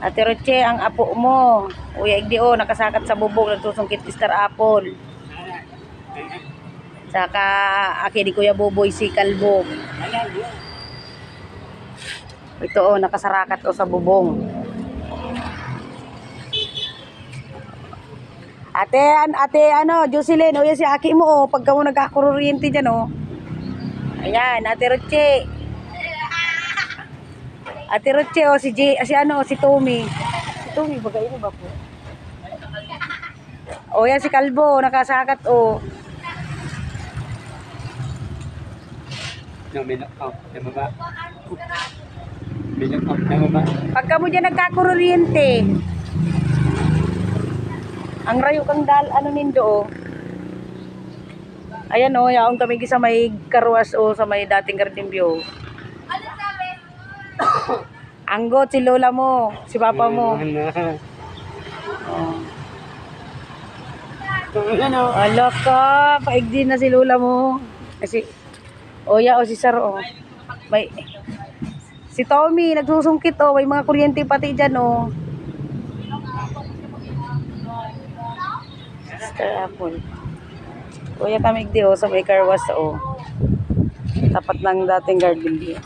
Ate Roche, ang apo mo. Uya, igdi nakasakat sa bubong, nagsusungkit Star Apple. Saka, aki di Kuya Buboy si Kalbo. Ito nakasarakat sa bubong. Ate, Jocelyn, uya si aki mo, pagka mo nagkakuryente dyan, Ayan, Ate Roche. Ate Roche, si Tommy. Si Tommy, bagay mo ba po? Yan si Kalbo, nakasakat, Pagka mo dyan nagkakuryente, ang rayo kang nindo, Ayan, yaong kami sa may karwas, sa may dating Garden View. Anggot si lola mo, si papa mo. Ala ka, paigdi na si lola mo. Kasi, si Sar, May, si Tommy, nagsusungkit, may mga kuryente pati dyan, Star Apple. Kuya kami igdi, sa may karwas, tapat ng dating Garden View.